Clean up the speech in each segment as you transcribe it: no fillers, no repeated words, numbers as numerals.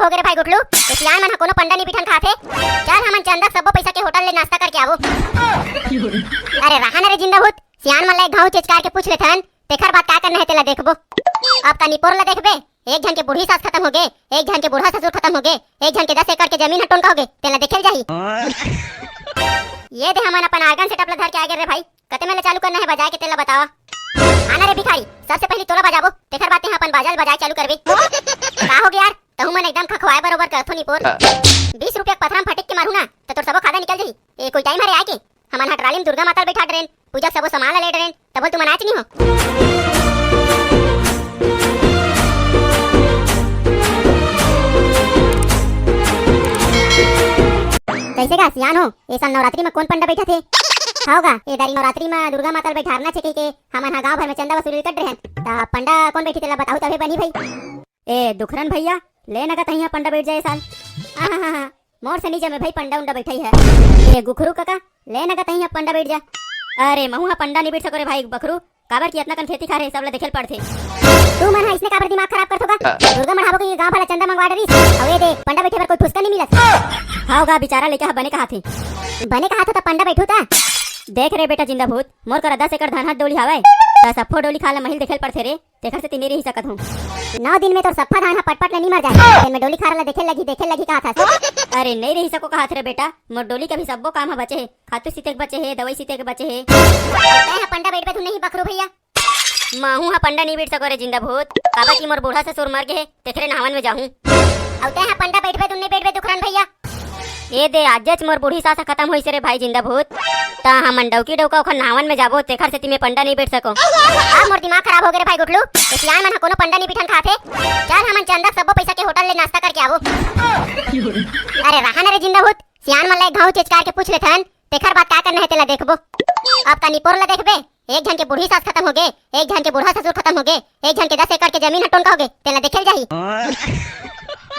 खराब हो गए रे भाई गुटलू। तो सियान मन कोनो पंडा नहीं बिठन खाथे। चल हमन चंदा सबो पैसा के होटल ले नाश्ता करके आवो। अरे रहा ना रे जिंदा भूत, सियान मन ले घाव चेचकार के पूछ लेथन तेखर बात का करना है तेला देखबो। अब का निपोर ला देखबे, एक जन के बूढ़ी सास खत्म हो गए, एक जन के बूढ़ा ससुर खत्म हो गए, एक जन के 10 एकड़ के जमीन हटोन का हो गए, तेला देखेल जाही। ये दे हमन अपन आर्गन सेटअप ला धर के आ गए रे भाई। कते में ले चालू करना है बजाए के तेला बतावा। आना रे भिखारी, सबसे पहले तोला बजाबो, तेखर बात है अपन बाजाल बजाए चालू करबे। का हो गया यार, तहु मन एकदम खखवाए बरोबर करथो निपोर। 20 रुपया पथराम फटक के मारू ना तो तोर सबो खादा निकल जाही। ए कोई टाइम हरे आए के हमन हटराली में दुर्गा माता बैठा डरेन, पूजा सबो सामान ला ले डरेन, तब बोल तू मनाच नहीं हो। कैसे का सियान हो, ए साल नवरात्रि में कौन पंडा बैठा थे? होगा ए दारी नवरात्रि में दुर्गा माता बैठारना छे के हमन हा गांव भर में चंदा वसूली कर रहन। ता पंडा कौन बैठी तेला बताऊ तबे बनी भाई। ए दुखरन भैया ले नगा तहिया पंडा बैठ जाए साल। हां मोर से नीचे में भाई पंडा उंडा बैठाई है। ए गुखरू काका ले नगा तहिया पंडा बैठ जा। अरे महुआ पंडा नहीं बैठ सको रे भाई बखरू, काबर की इतना कन खेती खा रहे सब ला देखेल पड़थे। तू मन इसने काबर दिमाग खराब करथोगा? दुर्गा मन हाबो के गांव वाला चंदा मंगवा डरिस अवे दे पंडा बैठे बर कोई ठुसका नहीं मिलत। हाओगा बेचारा लेके बने कहा थे, बने कहा तो पंडा बैठू ता। देख रे बेटा जिंदा भूत, मोर कर 10 एकड़ धान हाथ डोली हावे ता सफो डोली खाला महिल देखेल पड़थे रे, तेखर से ती मेरे ही सकत हूं। 9 दिन में तो सफा धान पटपट नहीं मर जाए, मैं डोली खाला देखे लगी कहा था। अरे नहीं रही सको कहा थे रे बेटा, मोर डोली का भी सबो काम बचे है, खातू सीते के बचे है, दवाई सीते के बचे है। तय पंडा बैठ पे तू नहीं बकरू भैया। माहू हा पंडा नहीं बैठ सको रे जिंदा भूत, काबा की मोर बूढ़ा ससुर मर गए तेखरे नहावन में जाहूं। औ तय पंडा बैठ पे तू नहीं बैठ पे दुखरन भैया। ए दे आजच मोर बूढ़ी सासा खत्म होइस रे भाई जिंदा भूत, ता हमन डौकी डौका ओखन नावन में जाबो तेखर से तिमे पंडा नहीं बैठ सको। अब मोर दिमाग खराब हो गए रे भाई गुटलू। तो सियान मन कोनो पंडा नहीं बिठन खाथे। चल हमन चंदा सबो पैसा के होटल ले नाश्ता करके आवो। अरे रहा ना रे जिंदा भूत, सियान मन ले घाव चेचकार के पूछ लेथन तेखर बात का करना है तेला देखबो। अब का निपोर ला देखबे, एक जन के बूढ़ी सास खत्म हो गए, एक जन के बूढ़ा ससुर खत्म हो गए, एक जन के 10 एकड़ के जमीन हटोन का हो गए, तेला देखेल जाही।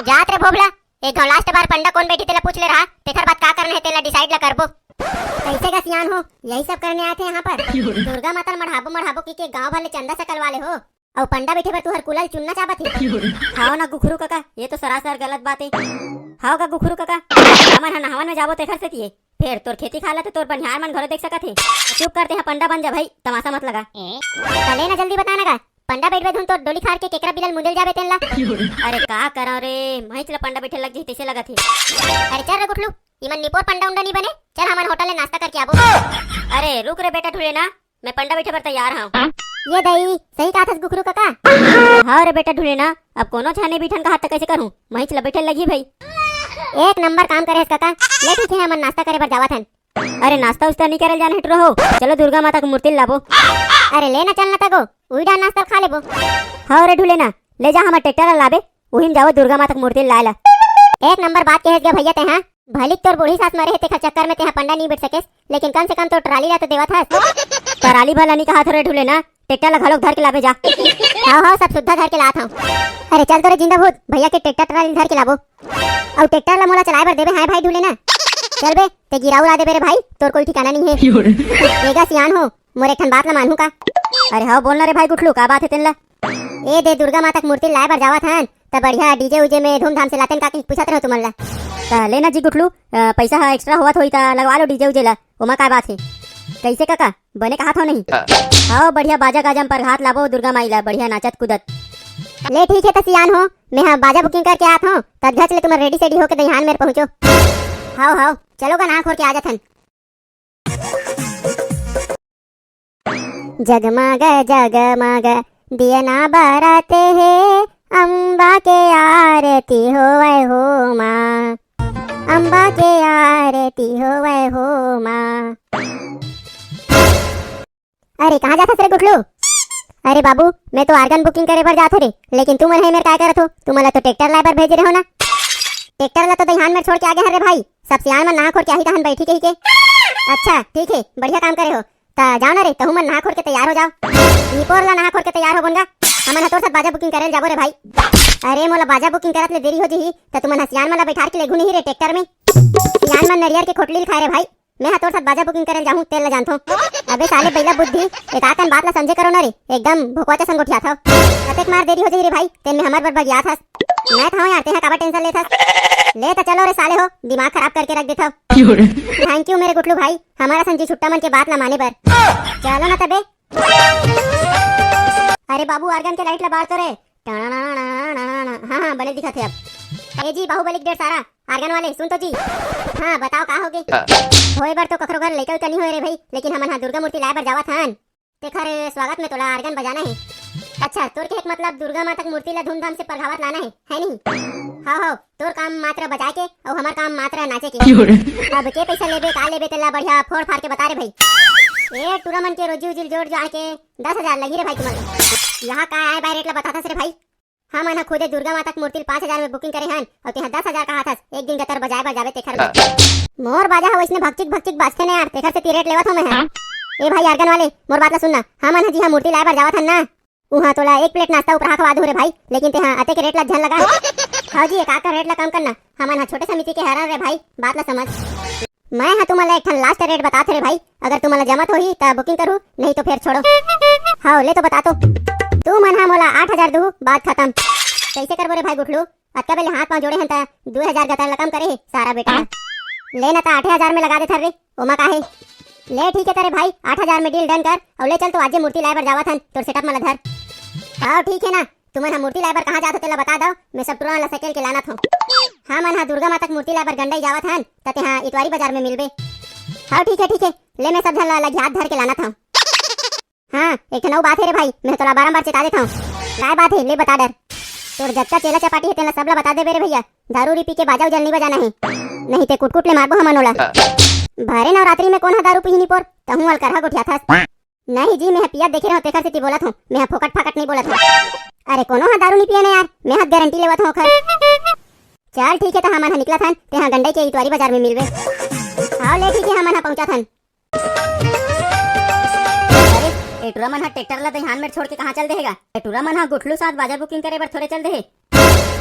जात रे भोबला, एक लास्ट बार पंडा कौन बैठी तेला पूछ ले रहा, तेखर बात का करना है तेला डिसाइड ला करबो। कैसे का सियान हो, यही सब करने आए थे यहाँ पर। दुर्गा माता मढ़ाबो की के गांव वाले चंदा सकल वाले हो और पंडा बैठे पर तू हर कुलल चुनना चाहत है। हाओ ना गुखरू काका, ये तो सरासर गलत बात है। हाओ का गुखरू काका, हमन नहावन में जाबो तेखर से तिए फिर तोर खेती खाला तो तोर बनिहार मन घरो देख सकत है। चुप करते हैं पंडा बन जा भाई, तमाशा मत लगा। चले ना जल्दी बताना का पंडा बैठ धुन तो डोली खार के केकरा बिलल मुंदल जाबे तेनला। अरे का करा रे, मैं चला पंडा बैठे लग जी तैसे लगा थे। अरे चल रे गुटलू, इमन निपोर पंडा उंडा नहीं बने, चल हमन होटल ले नाश्ता करके आवो। अरे रुक रे बेटा ढूले ना, मैं पंडा बैठे पर तैयार हूं। ये दई सही कहा था गुखरू काका। हां रे बेटा ढूले ना, अब कोनो छाने बिठन का हाथ कैसे करूं, मैं चला बैठे लगी भाई। एक नंबर काम करे काका, ले ठीक है हमन नाश्ता करे पर जावत हन। अरे नाश्ता उस्ता नहीं करल जाने हट रहो, चलो दुर्गा माता की मूर्ति लाबो। अरे लेना चलना तको उइडा नाश्ता खा लेबो। हां रे ढूले ना, ले जा हम ट्रैक्टर लाबे, उहिम जाओ दुर्गा माता की मूर्ति लाला। एक नंबर बात कहे गया भैया ते हां, भली तोर बूढ़ी सास मरे है तेखर चक्कर में तेहा पंडा नहीं बैठ सकेस, लेकिन कम से कम तो ट्राली ला तो देवत हस। ट्राली भला नहीं कहा रे ढूले ना, ट्रैक्टर ला घलोक धर के लाबे जा। हां सब सुद्धा धर के लात हूं। अरे चल तोरे जिंदा भूत, भैया के ट्रैक्टर ट्राली धर के लाबो और ट्रैक्टर ला मोला चलाए बर देबे। हां भाई ढूले ना, चल बे ते गिराऊ ला दे रे भाई, तोर कोई ठिकाना नहीं है। एगा सियान हो, मोरे ठन बात ला मानहू का। अरे हां बोलना रे भाई गुटलू, का बात है तेनला? ए दे दुर्गा माता की मूर्ति लाए बर जावत हन, त बढ़िया डीजे उजे में धूमधाम से लातेन का पूछत रहो तुमन ला। त लेना जी गुटलू, पैसा हा एक्स्ट्रा होवत होई त लगवा लो डीजे उजे ला, ओमा का बात है। कैसे काका बने कहा था नहीं? हां बढ़िया बाजा गाजम पर हाथ लाबो दुर्गा माई ला, बढ़िया नाचत कूदत। ले ठीक है त सियान हो, मैं हां बाजा बुकिंग करके आत हूं, तब घच ले तुम रेडी सेडी होके दहियान मेरे पहुंचो। हां चलो का ना खोर के आ जाथन। जगमग जगमग दिया ना बाराते हैं, अम्बा के आरती होवे हो माँ, अम्बा के आरती होवे हो माँ। अरे कहाँ जाता रे गुटलू? अरे बाबू मैं तो आर्गन बुकिंग करे बर जात रे, लेकिन तुम है मेरे क्या करत हो? तुम तो ट्रैक्टर लाए बर भेज रहे हो ना? ट्रैक्टर ला तो दहियान में छोड़ के आगे हरे भाई, सब सियान में नहा खोर के आही तहन बैठी के ही के। अच्छा ठीक है, बढ़िया काम करे हो, ता जाओ ना रे, तहु मन नहा खोर के तैयार हो जाओ। निपोर ला नहा खोर के तैयार हो बनगा, हमन तोर साथ बाजा बुकिंग करे जाबो रे भाई। अरे मोला बाजा बुकिंग करत ले देरी हो जही त तुमन सियान मला बैठार के ले घुनी ही रे ट्रैक्टर में। सियान मन नरियर के खोटली खाए रे भाई, मैं तोर साथ बाजा बुकिंग करे जाहूं तेल ला जानथो। अबे साले बैला बुद्धि एक आकन बात ला समझे करो ना रे, एकदम भोकवाचा संग उठिया था। कतेक मार देरी हो जाई रे भाई, तेन में हमार बरबर गया था। मैं था यार ते काबा टेंशन लेथस। ले तो चलो रे साले हो, दिमाग खराब करके रख देथा। थैंक यू मेरे गुटलू भाई, हमारा संजी छुट्टा मन के बात ला माने पर। चलो ना तबे। अरे बाबू आर्गन के लाइट ला बार तो रे। हाँ बने दिखा थे अब। ए जी बाहुबली डेढ़ सारा आर्गन वाले सुन तो जी। हाँ बताओ का होगे। होए बर तो कखरो घर लेके तो नहीं होए रे भाई, लेकिन हमन दुर्गा मूर्ति लाए बर जावत हन। तेखर स्वागत में तोला आर्गन बजाना है। अच्छा तोर के एक मतलब दुर्गा माता की मूर्ति ला धूमधाम से परघावत लाना है नहीं? हाँ तोर काम मात्र बजाए के और हमार काम मात्र नाचे के। अब के पैसा लेबे का लेबे तेला बढ़िया फोड़ फाड़ के बता रे भाई। ए टूरा मन के रोजी उजिल जोड़ जाए के 10,000 लगी रे भाई तुमन। यहाँ का आए बाय रेट ला बताथस रे भाई। हम मन खुदे दुर्गा माता की मूर्ति 5,000 में बुकिंग करे हन और तेहा 10,000 कहा था एक दिन गतर बजाए बर जावे तेखर में। मोर बाजा हो इसने भक्चिक भक्चिक बाजते ने यार, तेखर से ती रेट लेवत हो मैं। ए भाई आर्गन वाले मोर बात ला सुनना, हम मन जी हां मूर्ति लाए बर जावत हन ना, उहां तोला एक प्लेट नाश्ता ऊपर खवा दू रे भाई, लेकिन तेहा अते के रेट ला ध्यान लगा। हां जी एक आका रेट ला कम करना, हमन हा छोटे समिति के हरा रे भाई, बात ला समझ। मैं हा तुम्हारा एक ठन लास्ट रेट बता थे रे भाई, अगर तुम्हारा जमत होही त बुकिंग करू, नहीं तो फिर छोड़ो। हां ले तो बता तो तू मन हा मोला 8,000 दू, बात खत्म। कैसे करबो रे भाई गुठलू, अतका बेले हाथ पांव जोड़े हन त 2,000 गतर ला कम करे सारा बेटा। ले ना त 8,000 में लगा दे थर रे, ओमा काहे। ले ठीक है तेरे भाई 8,000 में डील डन कर और ले चल तो आज मूर्ति लाए बर जावत हन, तोर सेटअप में धर। हां ठीक है ना, तुमन मूर्ति लाए बर कहां जात हो तेला बता दो, मैं सब टुरा ला साइकिल के लाना था। हां मन हा दुर्गा माता की मूर्ति लाए बर गंडई जावत हन त तेहा इतवारी बाजार में मिलबे। हां ठीक है ले मैं सब झन ला हाथ धर के लाना था। हां एक नौ बात है रे भाई, मैं तोला बारंबार चेता देता हूं। काय बात है ले बता डर। तोर जत्ता चेला चपाटी है तेला सबला बता दे रे भैया, दारू री पी के बाजा उजल नहीं बजाना है, नहीं ते कुटकुट ले मारबो हमन ओला। भरे नवरात्रि में कौन हा दारू पीनी पोर, तहु वाल करहा गोठिया था। नहीं जी मैं पिया देखे रहो तेखर से ती बोलत हूं, मैं फोकट फाकट नहीं बोलत हूं। अरे कोनो हा दारू नहीं पिए ना यार, मैं हाथ गारंटी लेवत हूं खर। चल ठीक है त हमन हा निकला थन, तेहा गंडई के इतवारी बाजार में मिलबे। हां ले ठीक है हमन हा पहुंचा थन। अरे एटुरा मन हा ट्रैक्टर ला दहिहान में छोड़ के कहां चल देहेगा। एटुरा मन हा गुठलू साथ बाजार बुकिंग करे बर थोड़े चल देहे।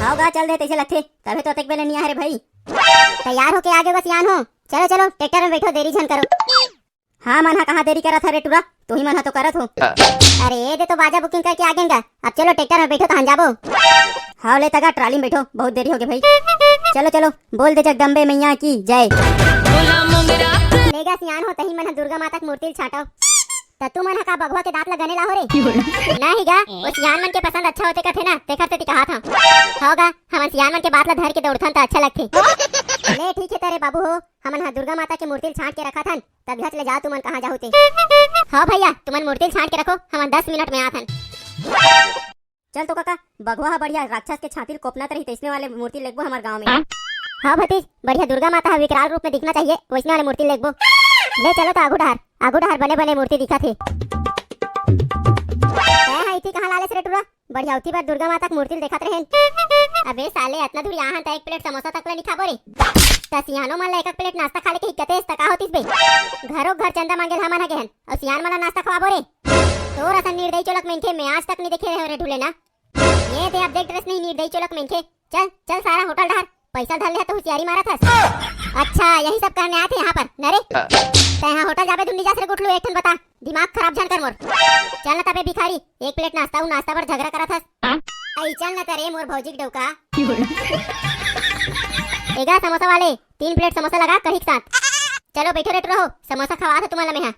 हां गा चल दे तैसे लगथे, तबे तो तक बेले नहीं आ रे भाई। तैयार होके आगे बस यान हो, चलो चलो ट्रैक्टर में बैठो, देरी झन करो। हाँ मन हा कहाँ देरी करत है रे टुरा, तू ही मन हा तो करत हो। अरे ये दे तो बाजा बुकिंग करके आ गेंगा, अब चलो ट्रैक्टर में बैठो कहां जाबो। हाँ ले तगा ट्राली में बैठो, बहुत देरी हो गई भाई। चलो चलो बोल दे जगदम्बे मैया की जय। लेगा सियान हो तही मन हा दुर्गा माता की मूर्ति छाटो तू मन हा का बगवा के दांत लगाने ला हो रे। नहीं गा वो सियान मन के पसंद अच्छा होते कथे ना, तेखर से कहा था। होगा हमन सियान मन के बात ला धर के दौड़थन त अच्छा लगथे। ले ठीक है तेरे बाबू हो, हमन हा दुर्गा माता के मूर्ति छाट के रखा थन, तब झट ले जाओ तुमन कहां जाओते। हां भैया तुमन मूर्ति छाट के रखो, हमन 10 मिनट में आथन। चल तो काका बगवा हा बढ़िया राक्षस के छाती कोपनात रही तैसने वाले मूर्ति लेगबो हमार गांव में। हां भतीज बढ़िया दुर्गा माता विकराल रूप में दिखना चाहिए, वैसने वाले मूर्ति लेगबो। ले चलो तो आगू डहार बने बने मूर्ति दिखा थे। हां इथी कहां लाले रे टुरा, बढ़िया उठी बार दुर्गा माता की मूर्ति देखत रहेन। अबे साले इतना दूर यहाँ त एक प्लेट समोसा तक ला नहीं खाबो रे, त सियानो मन ला एक प्लेट नाश्ता खा ले के हिकते त का होतिस बे। घरो घर चंदा मांगे हमन हा गेहन और सियान मन नाश्ता खवाबो रे। तोर असन निर्दयी चोलक मेंखे मैं आज तक नहीं देखे रे ढूले ना। ये ते अब देख ड्रेस नहीं निर्दयी चोलक मेंखे। चल चल सारा होटल ढार, पैसा धर ले तो होशियारी मारा था। अच्छा यही सब करने आते यहाँ पर नरे। तैहा होटल जाबे ढूंढी जा रे गुठलू, एक ठन बता दिमाग खराब झन कर मोर। चल ना तबे भिखारी एक प्लेट नाश्ता पर झगड़ा करा था। आई चल ना करे मोर भौजी के डौका। एगा समोसा वाले 3 प्लेट समोसा लगा कहीं साथ। चलो बैठो रेट रहो, समोसा खवा था तुम्हारा मैं।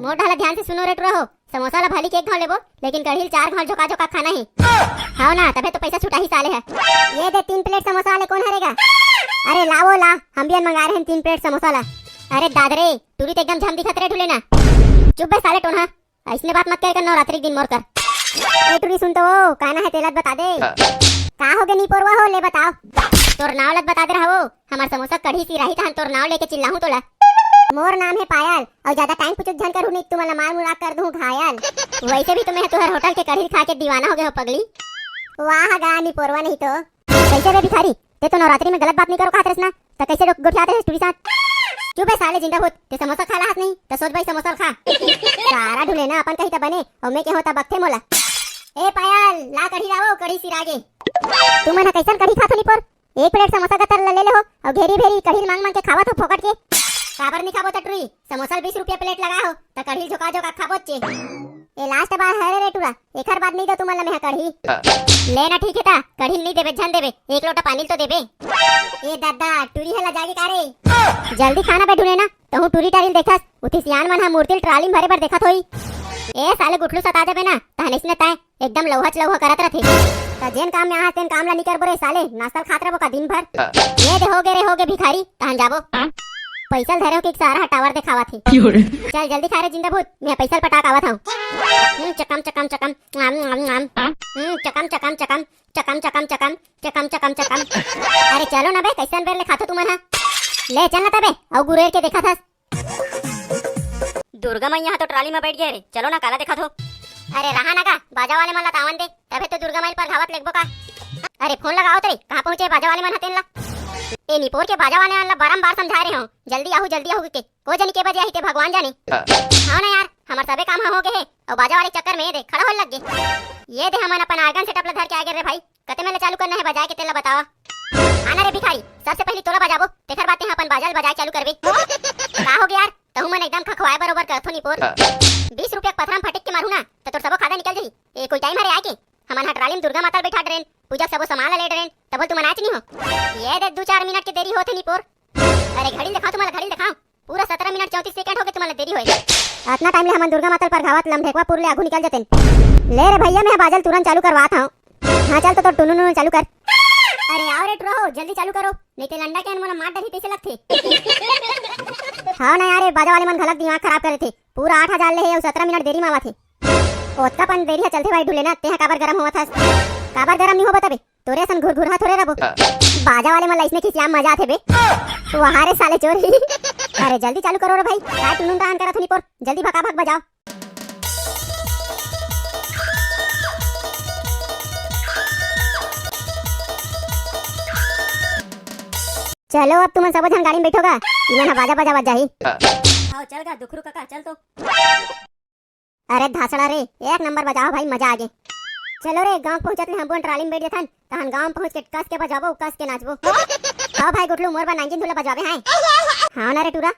मोर ढाला ध्यान से सुनो रेट रहो, समोसा ला भली के एक घाव लेबो, लेकिन कढ़ी 4 घाव झोका झोका खाना ही। हाँ ना तबे तो पैसा छुटा ही साले है। ये दे 3 प्लेट समोसा वाले कौन हरेगा। अरे लाओ ला हम भी मंगा रहे हैं 3 प्लेट समोसा ला। अरे दादरे तू तो एकदम झम दिखत रे ढूले ना। चुप बे साले टोना, ऐसने बात मत कर नवरात्रि दिन मोर कर। ए टूरी सुन तो कहना है तेलत बता दे का हो गए नी पोरवा हो, ले बताओ तोर नाव लत बता दे रहो। हमार समोसा कढ़ी सी रही था तोर नाव लेके चिल्लाहूं तोला। मोर नाम है पायल और ज्यादा टाइम पूछत झन करू नहीं तुम्हारा मार मुराक कर दूं घायल। वैसे भी तुम्हें तुहर होटल के कढ़ी खा के दीवाना हो गए हो पगली। वाह गानी पोरवा नहीं तो कैसे रे भिखारी, ते तो नवरात्रि में गलत बात नहीं करो कहत रस ना, तो कैसे लोग गोठियाते हैं टूरी साथ। चुप है साले जिंदा होत, ते समोसा खा हाथ नहीं तो सोच भाई समोसा खा। सारा ढूले ना अपन कहीं तो बने और मैं के होता बक्थे मोला। ए पायल ला कढ़ी लाओ, कढ़ी सिरागे। तू मन कैसन कढ़ी खात हो नी पोर, एक प्लेट समोसा का तर ले ले हो और घेरी भेरी कढ़ी मांग मांग के खावत हो फोकट के। काबर नहीं खाबो टटरी, समोसा 20 रुपया प्लेट लगा हो त कढ़ी झोका झोका खाबो चे। ए लास्ट बार हरे रे टूरा, एकर बाद नहीं दो तुमला में कढ़ी लेना ठीक है ता, कढ़ी नहीं देबे झन देबे, एक लोटा पानी तो देबे। ए दादा टूरी हला जागे कारे, जल्दी खाना पे ढूंढे ना, तहु टूरी टारिल देखस, उठी सियान मन हा मूर्तिल ट्राली भरे भर देखत होई। ए साले गुठलू सता देबे ना, तहनिस ने ताय एकदम लौहच लौह करत रथे। त जेन काम में आ तेन काम ला नहीं करबो रे साले, नासल खात रहो का दिन भर। ये दे होगे भिखारी, तहन जाबो। पैसा धरे हो कि सारा टावर दिखावा थी। चल जल्दी खा रे जिंदा भूत, मैं पैसा पटाक आवत हूं। चकम चकम चकम आम आम आम चकम चकम चकम चकम चकम चकम चकम चकम चकम। अरे चलो ना बे, कैसन बेर ले खातो तुम मन। ले चल ना तबे, औ गुरेर के देखा था। दुर्गा मैया तो ट्राली में बैठ गए रे, चलो ना काला देखा थो। अरे रहा ना का, बाजा वाले मन ला तावन दे, तबे तो दुर्गा मैल पर धावत लेगबो का। अरे फोन लगाओ तरे, कहां पहुंचे बाजा वाले मन हतेन ला। ए निपोर के बाजा वाले मन ला बारंबार समझा रहे हो, जल्दी आहू के को जनी के बजे आई ते भगवान जाने। हां ना यार, हमार सबे काम हो गए है, और बाजा वाले चक्कर में दे खड़ा होल लग गए। ये दे हमन अपन आर्गन सेटअप ला धर के आ गए रे भाई, कते में ले चालू करना है बजाए के तेला बतावा। आना रे भिखारी, सबसे पहले तोला बजाबो, तेखर बातें अपन बाजा बजाए चालू करबे। का हो गया यार, तहु मन एकदम खखवाए बरोबर करथो निपोर। 20 रुपया पथराम फटक के मारू ना, तो तोर सबो खादा निकल जाई। ए कोई टाइम हरे आके, हमन हा ट्राली में दुर्गा माता बैठा ड्रेन, पूजा सबो सामान ले ड्रेन, तब तू मनाच नहीं हो। ये देख 2-4 मिनट के देरी होथे निपोर। अरे घड़ी दिखाओ तुम्हारा, घड़ी दिखाओ, पूरा 17 मिनट 34 सेकंड हो गए तुम्हारा देरी होए। इतना टाइम ले हमन दुर्गा माता पर घावत लमढेकवा पुर ले आगू निकल जतेन। ले रे भैया, मैं बाजल तुरंत चालू करवात हूं। हां चल तो टुनु चालू कर। अरे आओ रे ट्रो, जल्दी चालू करो, नहीं तो लंडा के अनमोला मार डरी तैसे लगथे। हाँ ना यार, बाजा वाले मन गलत दिमाग खराब करे थे, पूरा 8,000 ले है और 17 मिनट देरी में आवा थे। ओतका पन देरी है चलते भाई ढूले ना, तेहा काबर गरम हुआ था। काबर गरम नहीं हो बताबे, तोरे सन घुर थोड़े रबो। बाजा वाले मन इसमें खिसियाम मजा आथे बे, वहां रे साले चोर। अरे जल्दी चालू करो रे भाई, काय टुनुन टान करत निपोर, जल्दी भगा बजाओ। चलो अब तुम सब जन गाड़ी में बैठोगा, इवन बाजा बजा जाही। आओ चल गा दुखरू काका, चल तो। अरे धासड़ा रे, एक नंबर बजाओ भाई, मजा आ गए। चलो रे, गांव पहुंचत ले हम ट्राली में बैठ जथन, तहन गांव पहुंच के कस के बजाबो, कस के नाचबो। हां भाई गुटलू मोर बा नांगिन धुला बजावे हैं। हां ना रे टूरा,